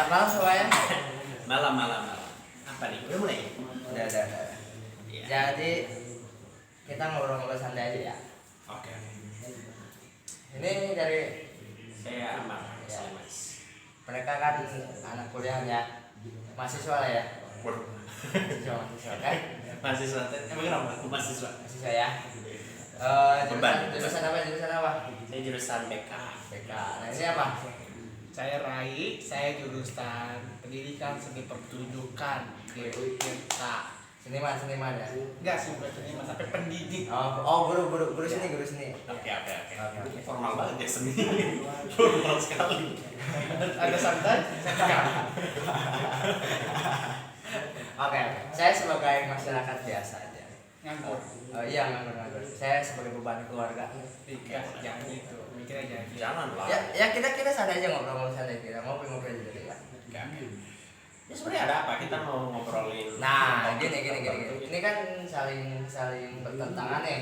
Selamat malam semuanya. Malam. Apa nih? Udah mulai? Udah. Iya. Jadi kita ngobrol-ngobrol santai aja ya. Oke. Ini dari Saya Amar. Ya. Saya Mas. mereka kan anak kuliah ya, mahasiswa lah ya. Waduh. Mahasiswa kan? Mahasiswa. Emang kenapa? Aku mahasiswa. Mahasiswa ya. Beban. Jurusan apa? Saya jurusan BK. BK. Nah ini apa? Saya Rai, saya jurusan Pendidikan Seni Pertunjukan GUIK. Seniman ya. Enggak sih, bukan seniman, sampai pendidik. Guru seni. Oke. Oke. Formal banget ya seni. Formal sekali. Ada santai, saya Oke. Saya sebagai masyarakat biasa aja. nganggur. Iya nganggur. Saya sebagai beban keluarga. Tiga, jangan gitu. Mikirnya jangan gitu. Jangan lah. Ya kita santai aja ngobrol santai kita ngobrol aja dulu ya. Oke. Ya sebenarnya ada apa? Kita mau ngobrolin. Nah, gini. Ini kan saling bertentangan ya.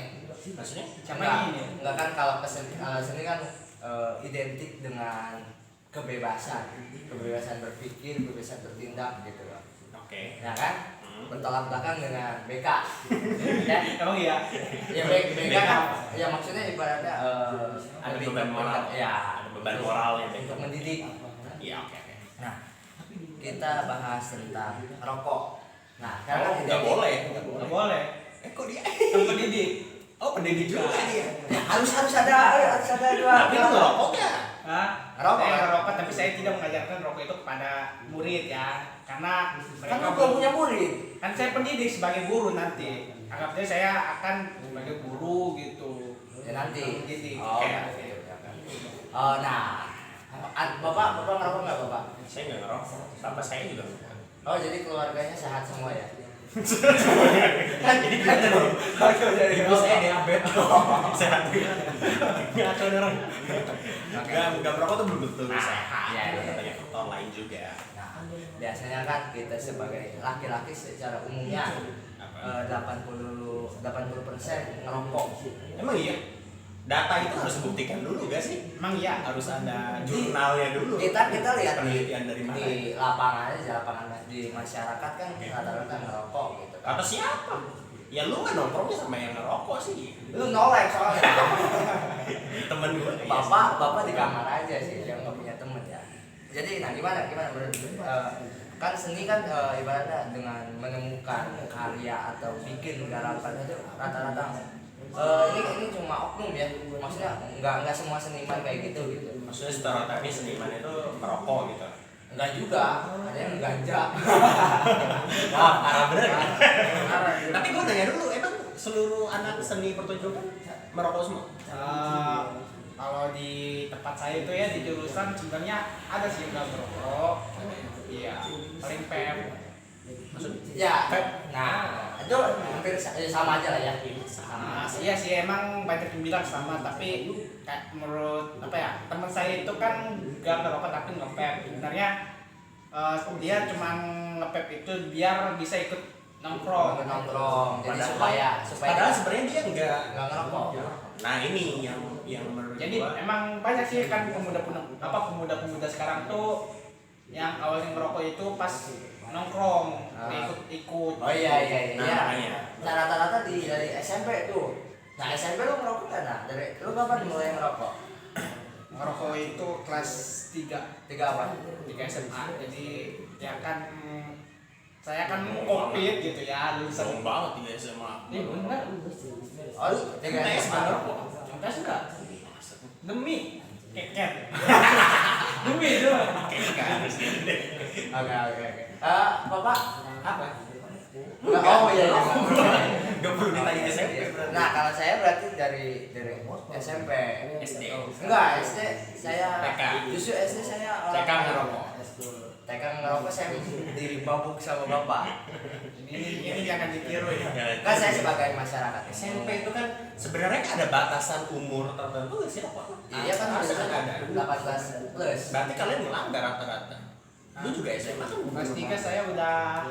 Maksudnya? Sama ini. Enggak kan kalau seni kan identik dengan kebebasan berpikir, kebebasan bertindak gitu loh. Oke. Ya kan? Bertolak belakang dengan BK. Ya. Emang iya? Ya BK kan ya maksudnya ibaratnya Ada lebih beban moral. Ya, Ada beban moral yang untuk mendidik. Iya, oke. Nah, kita bahas tentang rokok. Nah, karena Oh, nggak boleh. Nggak boleh. Kok dia? Kan pendidik. Oh, pendidik juga dia. Ya, harus ada dua. Tapi lu ngerokok nggak? Hah? Ngerokok, Saya kan? ngerokok, tapi saya tidak mengajarkan rokok itu kepada murid ya. Karena Kan lu belum punya murid. kan saya pendidik sebagai guru nanti. Anggapnya saya akan sebagai guru gitu. Ya nanti. Pendidik. Oh, Oke. oke. Nah, bapak ngerokok nggak bapak? Saya nggak ngerokok. Bapak saya juga ngerokok. Oh, jadi keluarganya sehat semua ya? Jadi gimana dong? Jadi Ibu saya diabetes. Sehat juga. Ngaco nih orang. Nggak merokok tuh belum tentu Nah, sehat. iya. Ada banyak faktor lain juga. Nah, biasanya kan kita sebagai laki-laki secara umumnya 80% ngerokok. Emang iya? Data itu harus dibuktikan dulu gak sih? Emang iya. Harus ada jurnalnya dulu. Kita lihat penelitian dari mana? di lapangan di masyarakat kan rata-rata ngerokok gitu kan. Kata siapa? Ya lu kan nongkrongnya sama yang ngerokok sih. Lu nolak soalnya. Temen gue. Bapak di kamar aja sih, dia nggak punya temen ya. Jadi nah gimana kan seni kan ibaratnya dengan menemukan karya atau bikin garapan itu rata-rata ini cuma oknum ya, maksudnya nggak semua seniman kayak gitu. Maksudnya stereotipnya seniman itu merokok gitu. Enggak juga, ada yang ganja. Parah bener kan? Tapi gue nanya dulu, emang seluruh anak seni pertunjukan merokok semua? Kalau di tempat saya itu ya di jurusan sebenarnya ada sih yang nggak merokok. Iya, paling pem. Maksudnya? Ya, nah itu hampir sama aja lah ya. Iya sih emang banyak yang bilang sama, tapi kayak menurut apa ya teman saya itu kan gak ngerokok tapi ngepep. Sebenarnya dia cuma ngepep itu biar bisa ikut nongkrong. Jadi supaya Padahal sebenarnya dia nggak ngerokok. Nah ini yang menurut Jadi gua, emang banyak sih kan pemuda-pemuda sekarang tuh yang awalnya ngerokok itu pas nongkrong, ikut. Oh iya. Nah, makanya. Nah rata-rata dari SMP tuh. Nah SMP lu ngerokok kan? Nah dari lu kapan mulai ngerokok? Ngerokok itu kelas 3 apa? 3 SMA. Jadi ya kan saya kan Covid gitu ya sering lulusan. banget di SMA. Ini bener. Oh lu tiga Tes SMA. nggak ngerokok? Tes enggak? Demi keket. Demi itu. Kayaknya harus gitu deh. Oke. Bapak Apa? Oh iya. Gak perlu ditanya SMP. Nah kalau saya berarti dari SMP. SD. Enggak, SD saya TK. Justru SD saya TK ngerokok. TK ngerokok saya dibabuk sama bapak. Ini jangan ditiru ya. Kan saya sebagai masyarakat SMP itu kan sebenarnya kan ada batasan umur tertentu nggak sih apa? Iya kan harusnya harusnya kan ada. 18 plus. Berarti kalian melanggar rata-rata. Lu juga SMA kan? Kelas 3 saya udah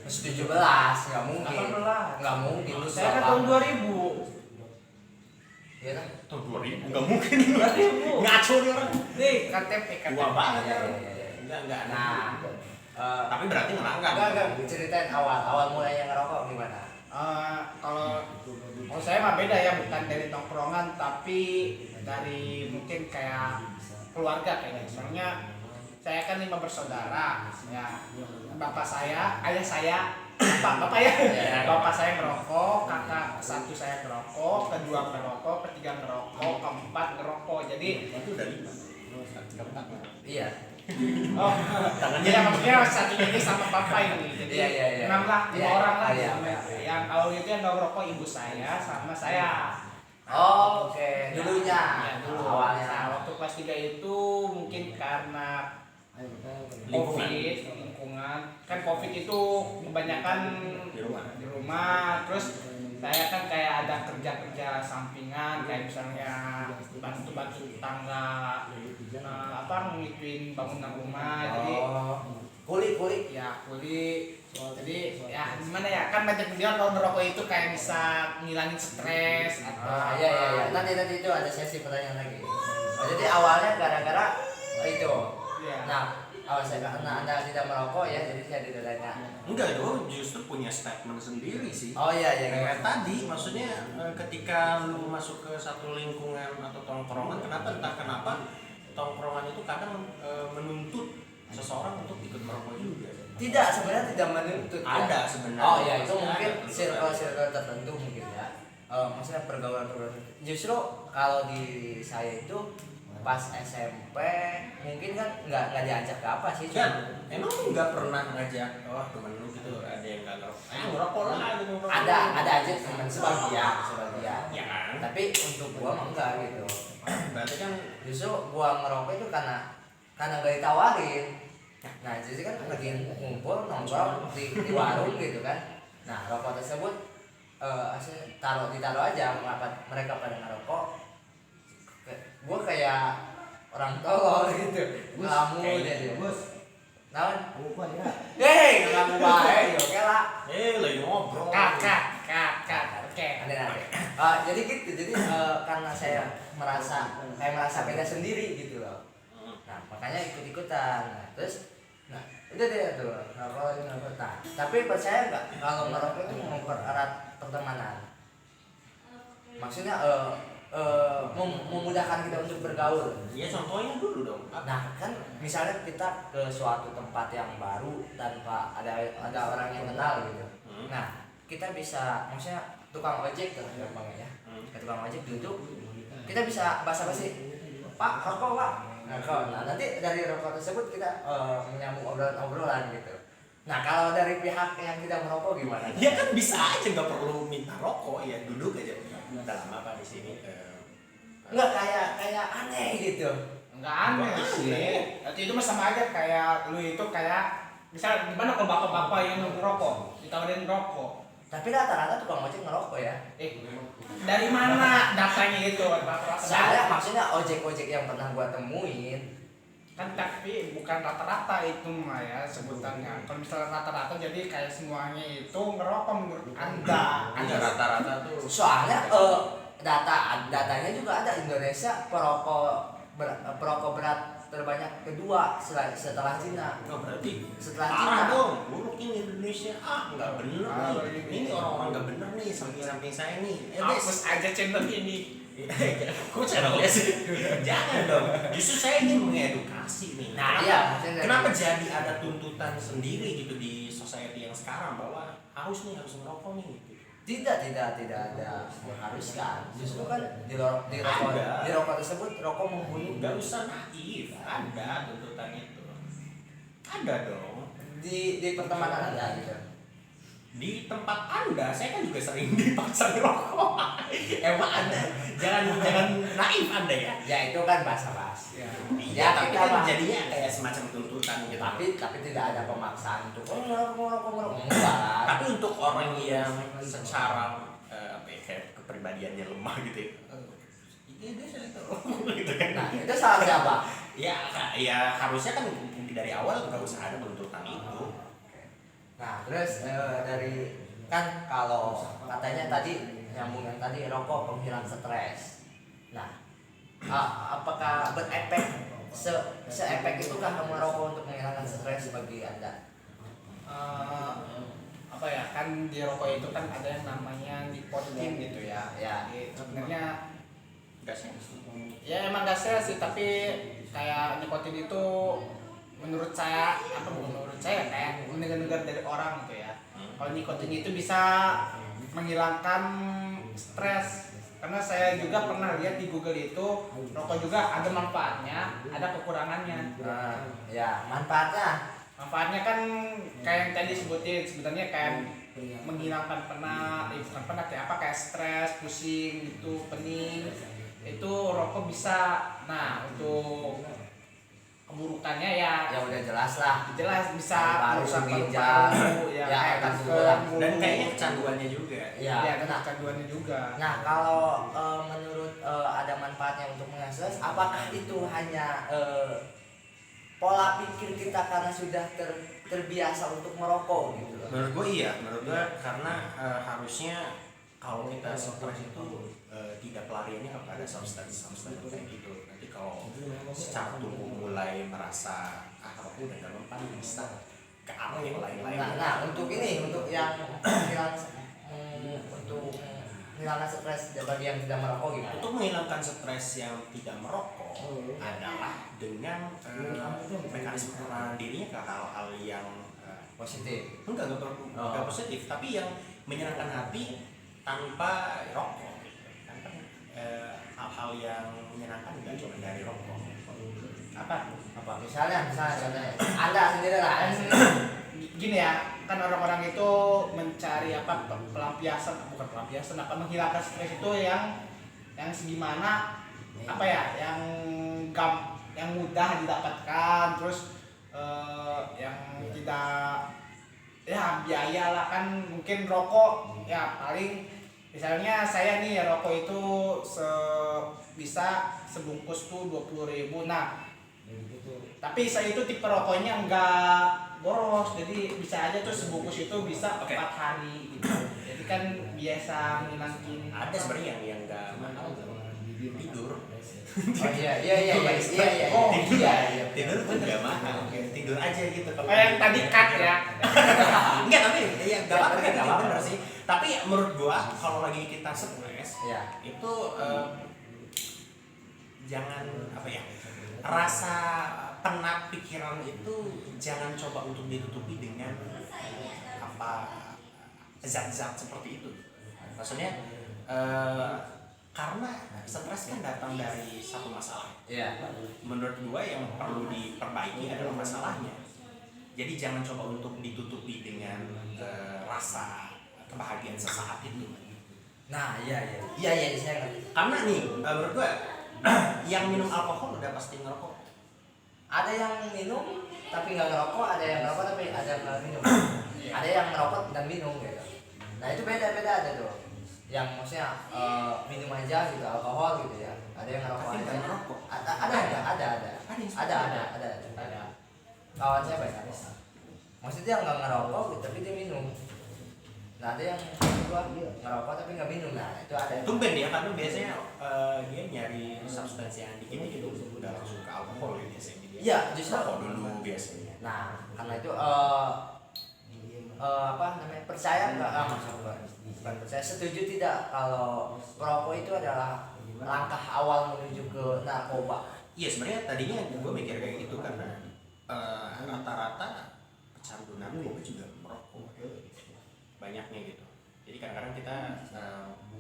17 nggak mungkin. 18. Nggak mungkin. Lu Saya kan tahun 2000. Iya kan? Tahun 2000 nggak mungkin. 2000. Ngaco nih orang. Nih KTP. Tua banget Iya. ya. enggak. Nah, Tapi berarti ngerangkap. enggak ceritain awal mulanya ngerokok gimana? Kalau saya mah beda ya, bukan dari tongkrongan tapi dari mungkin kayak keluarga kayaknya. Soalnya saya kan 5 bersaudara ya, ayah saya bapak ya, bapak saya ngerokok, kakak satu saya ngerokok, kedua ngerokok, ketiga ngerokok, keempat ngerokok. Jadi Itu udah 5. Iya. oh iya, maksudnya satunya ini sama papa ini, jadi Iya. 6 lah, 5 Iya, orang lah. iya. Yang awal itu yang ngerokok ibu saya sama saya. Oh, oke. Dulunya. Ya, dulu. Awalnya. Nah, waktu kelas 3 itu mungkin karena lingkungan. Kan Covid itu kebanyakan di rumah. Terus saya kan kayak ada kerja Hmm. sampingan, kayak misalnya bantu tetangga, ngituin bangunan rumah. Jadi kulit. ya kulit. Jadi ya gimana ya, kan banyak bilang kalau merokok itu kayak bisa ngilangin stres atau Iya. Nanti itu ada sesi pertanyaan lagi. Jadi awalnya gara-gara itu. Iya. Nah, karena Anda tidak merokok ya, jadi saya tidak tanya. Enggak dong, justru punya statement sendiri sih. Oh iya. Kayak tadi, maksudnya ketika lu masuk ke satu lingkungan atau tongkrongan, entah kenapa tongkrongan itu kadang menuntut seseorang untuk ikut merokok juga. Tidak, sebenarnya tidak menuntut. Ada sebenarnya. Oh iya, itu mungkin circle tertentu mungkin ya. Maksudnya pergaulan. Justru kalau di saya itu pas SMP mungkin kan nggak diajak ke apa sih, Kan, emang lu nggak pernah ngajak, temen lu gitu, ada yang nggak ngerokok, ngerokok lah gitu. ada aja teman sebagian. Ya kan? Tapi untuk gua mah enggak gitu. Berarti kan Justru gua ngerokok itu karena gak ditawarin. Nah, jadi kan lagi ngumpul nongkrong di warung gitu kan. Nah, rokok tersebut ditaruh aja, mereka pada ngerokok. Gua kayak orang tolol gitu. Ngelamun jadi. Naon? Ngelamun bae yo oke lah. lagi ngobrol. Kak. Oke. Nanti. Jadi gitu. Jadi karena saya merasa beda sendiri gitu loh. Nah, makanya ikut-ikutan. Nah, terus udah deh tuh ngerokok. Nah, tapi percaya nggak kalau ngerokok itu mempererat pertemanan? Maksudnya memudahkan kita untuk bergaul. Ya contohnya dulu dong. Nah, kan misalnya kita ke suatu tempat yang baru tanpa ada orang yang kenal gitu. Nah, kita bisa, maksudnya tukang ojek tuh gampangnya ya. Ke tukang ojek duduk, kita bisa basa-basi. Pak, rokok Pak. Nah, nanti dari rokok tersebut kita menyambung obrolan gitu. Nah, kalau dari pihak yang tidak merokok gimana? Ya kan bisa aja, nggak perlu minta rokok ya, duduk aja. Udah lama Pak di sini. Enggak kayak aneh gitu. Enggak aneh sih. Nanti itu mah sama aja kayak lu itu kayak misal gimana kalau bapak-bapak yang ngerokok ditawarin rokok. Tapi rata-rata tukang ojek ngerokok ya. Dari mana datanya itu? Rata-rata. Saya maksudnya ojek-ojek yang pernah gua temuin. Kan tapi bukan rata-rata itu mah ya sebutannya. Kalau misalnya rata-rata jadi kayak semuanya itu ngerokok menurut Anda. Ada rata-rata tuh. Soalnya datanya juga ada Indonesia perokok berat terbanyak kedua setelah Cina. Berarti Setelah parah Cina. dong, buruk ini Indonesia. Nggak bener nih. ini. Ini orang-orang nggak bener nih, samping-samping saya nih. Hapus aja channel ini. Kok channelnya sih? Jangan dong. Justru saya ingin mengedukasi nih. Nah, iya, maksudnya Kenapa jadi ada tuntutan sendiri gitu di society yang sekarang bahwa harus ngerokok nih? Gitu. Tidak ada mengharuskan. Justru kan di rokok tersebut rokok membunuh. Nggak usah naif, ada tuntutan itu. Ada dong. Di pertemanan Anda gitu. Di tempat Anda, saya kan juga sering dipaksa ngerokok. Emang Anda jangan naif Anda ya. Ya itu kan basa-basi. Ya, tapi kan jadinya kayak semacam tuntutan gitu. Tapi tidak ada pemaksaan untuk ngerokok. Enggak. Tapi untuk orang yang secara kayak kepribadiannya lemah gitu ya. Dia saya tahu gitu kan. Nah, itu salah siapa? Ya harusnya kan dari awal nggak usah ada tuntutan itu. Nah, terus dari kan kalau katanya tadi nyambung yang tadi rokok penghilang stres. Nah, apakah berefek se-efek itu kan merokok untuk menghilangkan stres bagi anda? Apa ya, kan di rokok itu kan ada yang namanya nikotin gitu ya. Ya. Jadi sebenarnya Gasnya ya emang gasnya sih, tapi kayak nikotin itu menurut saya kayak mendengar dari orang gitu ya. Kalau nikotin itu bisa menghilangkan stres, karena saya juga pernah lihat di Google itu rokok juga ada manfaatnya, ada kekurangannya. Ya, manfaatnya Kan kayak yang tadi sebutin, sebenarnya kayak menghilangkan bukan penat ya, apa kayak stres, pusing gitu, pening, itu rokok bisa. Nah, untuk keburukannya ya udah jelas lah. jelas bisa Paru-paru, merusak ginjal, paru-paru, ya, kayak organ kanker, tulang. dan kayaknya kecanduannya juga. Ya, ya kena kecanduannya juga. Nah, kalau menurut ada manfaatnya untuk mengasah, apakah itu hanya pola pikir kita karena sudah terbiasa untuk merokok gitu loh? Menurut gue iya, menurut gue karena harusnya kalau kita stres itu tidak pelariannya kepada substance kayak gitu. Nanti kalau secara tubuh mulai merasa aku udah gak mempan, bisa ke arah yang lain-lain. Nah, untuk yang untuk menghilangkan stres bagi yang tidak merokok gitu. Untuk menghilangkan stres yang tidak merokok adalah dengan mekanisme pengenalan dirinya ke hal-hal yang Positif. enggak positif, tapi yang menyenangkan hati tanpa rokok. Kan hal-hal yang menyenangkan enggak cuma dari rokok. Apa Misalnya Anda sendiri lah. gini ya, kan orang-orang itu mencari pelampiasan, menghilangkan stres itu yang segimana, yang mudah didapatkan, terus yang tidak ya biaya lah. Kan mungkin rokok ya paling misalnya saya nih ya, rokok itu bisa sebungkus tuh 20.000. Nah, tapi saya itu tipe rokoknya enggak boros, jadi bisa aja tuh sebungkus itu bisa 4 hari gitu. Jadi kan biasa menghilangin. Ada sebenarnya yang enggak mahal, tidur. Oh iya. Oh iya. Tidur tuh enggak mahal, tidur aja gitu. Yang tadi cut ya. Enggak, tapi ya enggak apa-apa, bener sih. Tapi menurut gua kalau lagi kita stres, itu jangan rasa penat pikiran itu jangan coba untuk ditutupi dengan zat-zat seperti itu. Maksudnya karena stres kan datang dari satu masalah. Menurut gua yang perlu diperbaiki adalah masalahnya. Jadi jangan coba untuk ditutupi dengan rasa kebahagiaan sesaat itu. Nah, iya saya ngerti. Karena nih menurut gua yang minum alkohol udah pasti ngerokok. Ada yang minum tapi nggak ngerokok, ada yang ngerokok tapi ada yang nggak minum. Ada yang ngerokok dan minum gitu. Nah, itu beda ada tuh. Yang maksudnya minum aja gitu, alkohol gitu ya. Ada yang ngerokok, Tapi ada nggak yang ngerokok. Ada. Kawan saya banyak. Maksudnya nggak ngerokok gitu, tapi dia minum. Nah, ada yang kedua ngerokok tapi nggak minum. Nah, itu ada. Tumben ya, karena biasanya dia nyari substansi yang dikit-dikit udah langsung ke alkohol ya biasanya. Iya, justru rokok dulu biasanya. Nah, karena itu percaya nggak? Bukan percaya, setuju tidak kalau perokok itu adalah langkah awal menuju ke narkoba? Iya, sebenarnya tadinya gue mikir kayak gitu karena rata-rata pecandu narkoba juga merokok, banyaknya gitu. Jadi kadang-kadang kita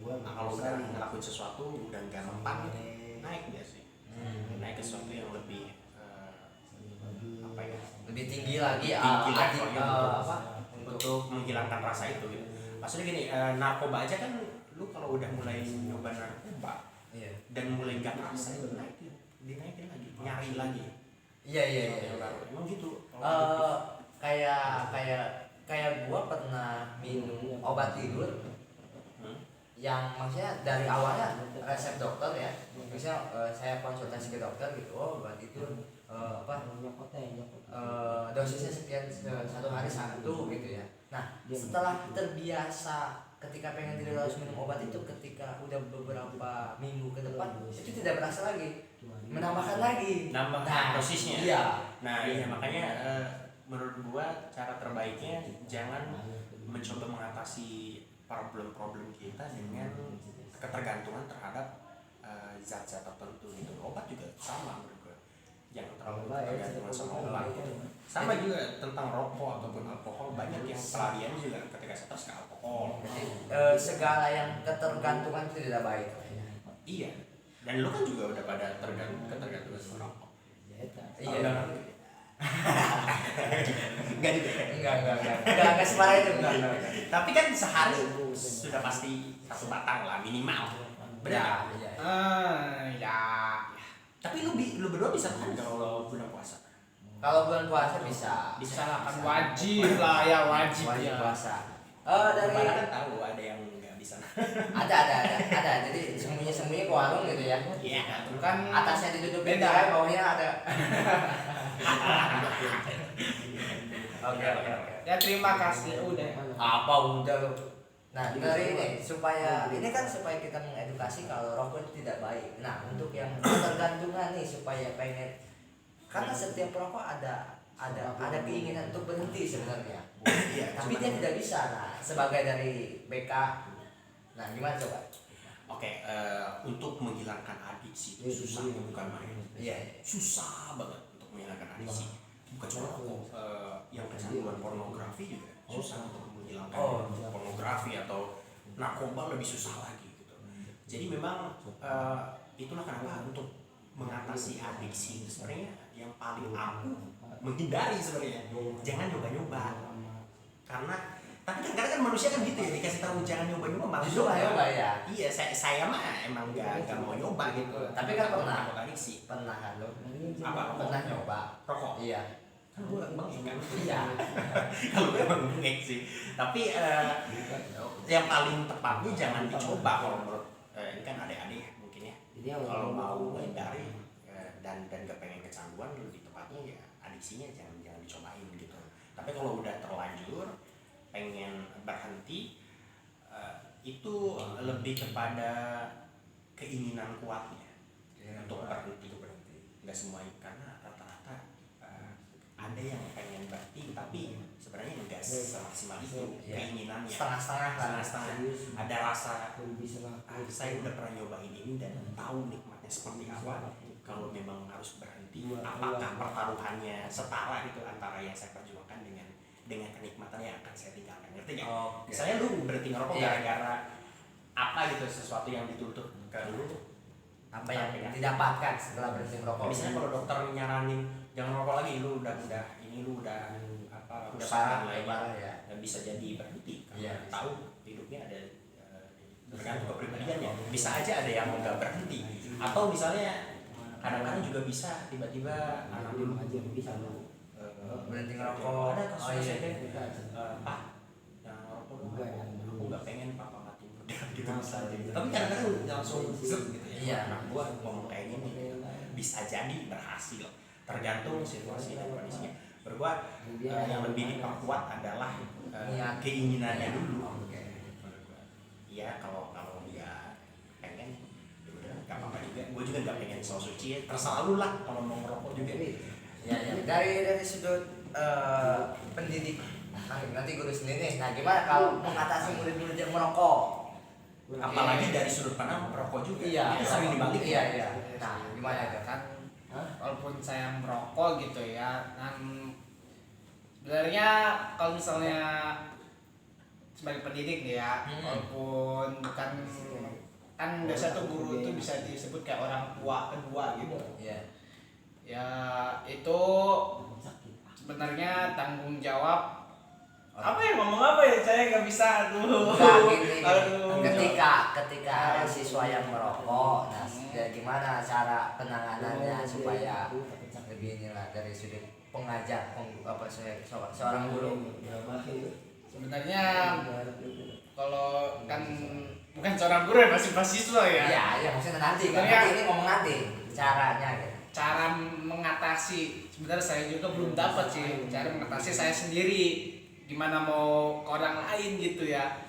kalau udah ngelakuin sesuatu udah nggak mempan, naik biasanya, naik ke sesuatu yang lebih lebih tinggi lagi, untuk menghilangkan rasa itu gitu. Maksudnya gini, narkoba aja kan lu kalau udah mulai nyoba narkoba dan mulai nggak rasa itu dinaikin lagi, nyari lagi. Iya. Emang gitu. Kayak gua pernah minum obat tidur yang maksudnya dari awalnya resep dokter ya. Misalnya saya konsultasi ke dokter gitu, obat tidur dosisnya sekian, 1 hari 1 gitu ya. Nah, setelah terbiasa ketika pengen tidak harus minum obat itu ketika udah beberapa minggu ke depan itu tidak berasa lagi, menambahkan lagi dosisnya. Iya. Nah iya makanya menurut gua cara terbaiknya jangan mencoba mengatasi problem-problem kita dengan ketergantungan terhadap zat-zat tertentu gitu. Obat juga sama menurut gua, jangan terlalu tergantungan sama obat gitu. Sama juga tentang rokok ataupun alkohol, banyak yang pelarian juga ketika stres ke alkohol. Jadi segala yang ketergantungan itu tidak baik. Iya, dan lu kan juga udah pada ketergantungan sama rokok. Iya. Enggak separah itu enggak. Tapi kan sehari sudah pasti 1 batang lah minimal. Benar. Iya. Ya. Tapi lu berdua bisa tahan kalau bulan puasa? Kalau bulan puasa bisa. Bisa lah kan wajib lah ya, wajib ya. puasa. Dari Dari kan tahu ada yang nggak bisa. ada. Jadi sembunyi ke warung gitu ya. Iya. Kan Atasnya ditutupin beda. ya, bawahnya ada. Oke. Ya terima kasih udah. Apa udah lo? Nah dari ini supaya kita mengedukasi kalau rokok itu tidak baik. Nah untuk yang ketergantungan nih supaya pengen, karena setiap perokok ada keinginan untuk berhenti sebenarnya. Iya. Tapi dia tidak bisa. Nah sebagai dari BK, nah gimana coba? Oke, untuk menghilangkan adiksi itu susah, bukan main. Iya. Susah banget untuk menghilangkan adiksi. Bukan cuma rokok, yang kecanduan pornografi juga susah untuk menghilangkan pornografi atau narkoba lebih susah lagi gitu. Jadi memang itulah kenapa untuk mengatasi adiksi itu sebenarnya yang paling ampuh menghindari sebenarnya. Jangan nyoba-nyoba. Karena tapi kadang-kadang kan manusia kan gitu ya, dikasih tahu jangan nyoba-nyoba malah Justru nyoba ya. Iya, saya mah emang nggak mau nyoba gitu. Tapi kan pernah. Adiksi. Pernah kan lo? Apa? Pernah nyoba? Rokok. Iya. Kan gue bengek kan. Iya. Kalau gue emang bengek sih. Tapi yang paling tepatnya jangan dicoba kalau menurut ini kan adik-adik mungkin ya. Kalau mau menghindari dan gak pengen kecanduan, lebih tepatnya ya adiksinya jangan dicobain gitu. Tapi kalau udah terlanjur pengen berhenti, itu lebih kepada keinginan kuatnya untuk berhenti. Nggak semua, karena rata-rata ada yang pengen berhenti tapi sebenarnya nggak semaksimal itu keinginannya, setengah-setengah. Ada rasa saya udah pernah nyobain ini dan tahu nikmatnya seperti apa. Kalau memang harus berhenti, apakah pertaruhannya setara itu antara yang saya perjuangkan dengan kenikmatan yang akan saya tinggalkan, ngerti nggak? Misalnya lu berhenti ngerokok gara-gara apa gitu, sesuatu yang dituntut ke lu, Apa yang didapatkan setelah berhenti merokok? misalnya kalau dokter nyaranin jangan ngerokok lagi, lu udah parah parah ya. dan bisa jadi berhenti karena Iya. tahu hidupnya ada tergantung kepribadiannya. Bisa aja ada yang nggak berhenti, atau misalnya kadang-kadang juga bisa tiba-tiba anak dulu Berhenti ngerokok. ada kasus iya. Pak jangan ngerokok dong, aku nggak pengen papa mati muda gitu misalnya gitu. Tapi kadang-kadang langsung zep gitu ya. Iya. Anak gua ngomong kayak gini bisa jadi berhasil, tergantung situasi dan kondisinya. Bergua yang lebih diperkuat adalah keinginannya dulu. Iya, kalau dia pengen ya udah nggak apa-apa juga. Gue juga nggak pengen so suci ya. Terserah lu lah kalau mau ngerokok juga. Ya. Dari sudut pendidik, nanti guru sendiri nih. Nah gimana kalau mengatasi murid-murid yang merokok? Apalagi dari sudut pandang perokok juga. Iya. Itu sering dibalik. Iya. Nah gimana itu? Kan walaupun saya merokok gitu ya, kan sebenarnya kalau misalnya sebagai pendidik nih ya, walaupun bukan kan biasa tuh guru itu bisa disebut kayak orang tua kedua gitu. Iya. Ya itu sebenarnya tanggung jawab apa ya, ngomong apa ya, saya nggak bisa tuh. Gini. Aduh. Ketika ada siswa yang merokok, nah ya gimana cara penanganannya supaya lebih inilah dari sudut pengajar, seorang guru. Sebenarnya kalau kan bukan seorang guru ya, masih mahasiswa ya. Iya, maksudnya nanti kan. Sebenarnya- Ini ngomong nanti caranya gitu. Cara mengatasi sebenarnya saya juga belum dapat sih cara mengatasi saya sendiri, gimana mau ke orang lain gitu ya.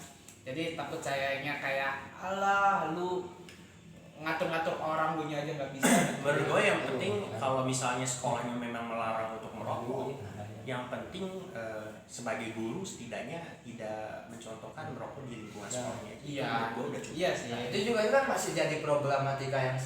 Jadi takut sayanya kayak alah lu ngatur-ngatur orang dunia aja nggak bisa. Menurut gue yang penting kalau misalnya sekolahnya memang melarang untuk merokok, yang penting sebagai guru setidaknya tidak mencontohkan merokok di lingkungan sekolahnya. Iya. Menurut gue udah cukup. Iya sih. Nah, itu juga kan masih jadi problematika yang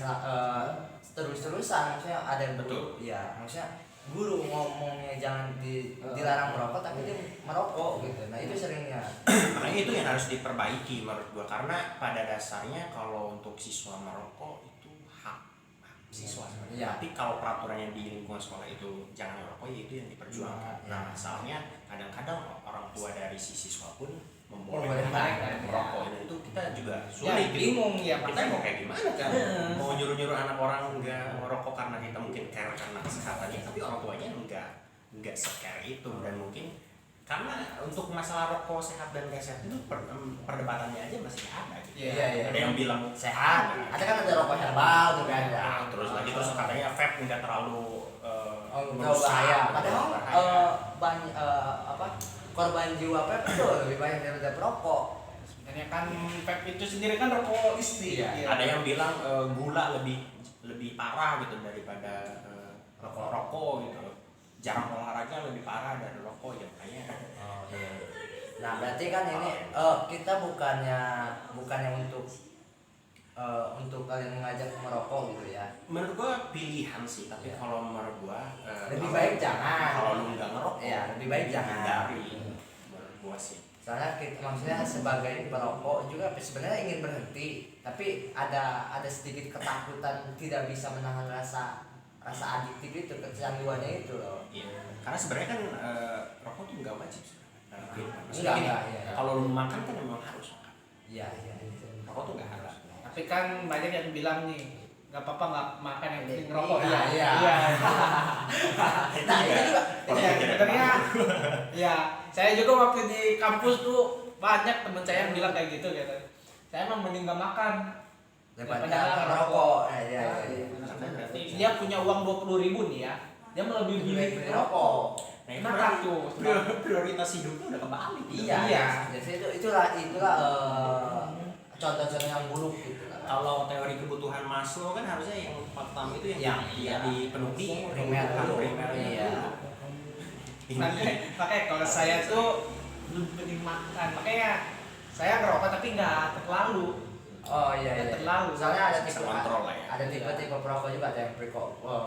terus-terusan, maksudnya ada yang Betul. ya maksudnya guru ngomongnya jangan dilarang merokok tapi dia merokok gitu. Nah itu seringnya. Makanya itu yang harus diperbaiki menurut gua, karena pada dasarnya kalau untuk siswa merokok itu hak siswa. Iya. Tapi kalau peraturannya di lingkungan sekolah itu jangan merokok, ya itu yang diperjuangkan. Iya. Nah masalahnya kadang-kadang orang tua dari si siswa pun Membolehkan. membolehkan merokok, dan itu kita juga Ya sulit gitu. bingung ya Kita mau kayak gimana kan? Heeh. Mau nyuruh-nyuruh anak orang nggak merokok karena kita mungkin care karena kesehatannya, tapi orang tuanya nggak se-care itu. Dan mungkin karena untuk masalah rokok sehat dan nggak sehat itu perdebatannya aja masih ada gitu. Iya, iya. Ada yang bilang Sehat. Ada kan ada rokok herbal tuh kan. Ya. terus katanya vape nggak terlalu Nggak bahaya. Padahal bahaya. korban jiwa vape itu lebih banyak daripada perokok. Sebenarnya kan vape itu sendiri kan rokok istri. Iya. Ada yang bilang gula lebih parah gitu daripada rokok gitu. Jarang olahraga lebih parah dari rokok ya, makanya. Oh, iya. Nah berarti kan ini kita bukannya untuk kalian mengajak merokok gitu ya. Menurut gua pilihan sih, tapi Iya. kalau menurut gua Lebih baik jangan. Kalau lu nggak ngerokok, Iya, lebih baik jangan. hindari. Menurut gua sih. Soalnya maksudnya sebagai perokok juga sebenarnya ingin berhenti, tapi ada sedikit ketakutan tidak bisa menahan rasa adiktif itu, kecanduannya itu loh. Iya. Karena sebenarnya kan rokok tuh nggak wajib sih. Enggak, iya. Kalau lu makan kan memang harus makan. Iya. Rokok tuh nggak harus. Tapi kan banyak yang bilang nih nggak apa-apa nggak makan yang penting Iya, ngerokok. iya. Nah, itu juga Iya, sebenarnya ya saya juga waktu di kampus tuh banyak temen saya yang bilang kayak gitu gitu. Saya emang mending nggak makan daripada merokok. Iya. Berarti Dia punya uang 20.000 nih ya, dia mau lebih beli Beli rokok. nah, itu Kenapa berarti tuh? prioritas hidupnya udah kebalik. Iya. Jadi itulah contoh-contoh yang buruk gitu. Kalau teori kebutuhan Maslow kan harusnya yang pertama itu yang dipenuhi Primer dulu. primer. Iya. Makanya kalau saya tuh lebih mending makan, makanya saya ngerokok tapi nggak terlalu. Oh iya. Nggak terlalu. Soalnya ada Bisa tipe kontrol lah ya. Ada tipe perokok juga, ada yang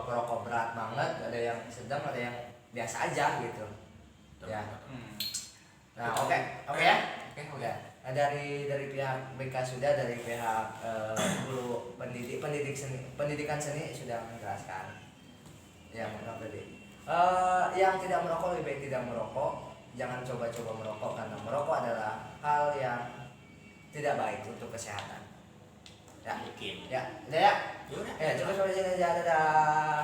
perokok berat banget, ada yang sedang, ada yang biasa aja gitu. Ya. Nah, oke ya. Oke. Nah, dari pihak BK sudah, dari pihak guru pendidikan seni sudah menjelaskan. Ya, mantap tadi. Yang tidak merokok lebih baik tidak merokok. Jangan coba-coba merokok karena merokok adalah hal yang tidak baik untuk kesehatan. Ya. Mungkin. Ya, udah ya. Ya udah. Cukup sampai sini aja. Dadah.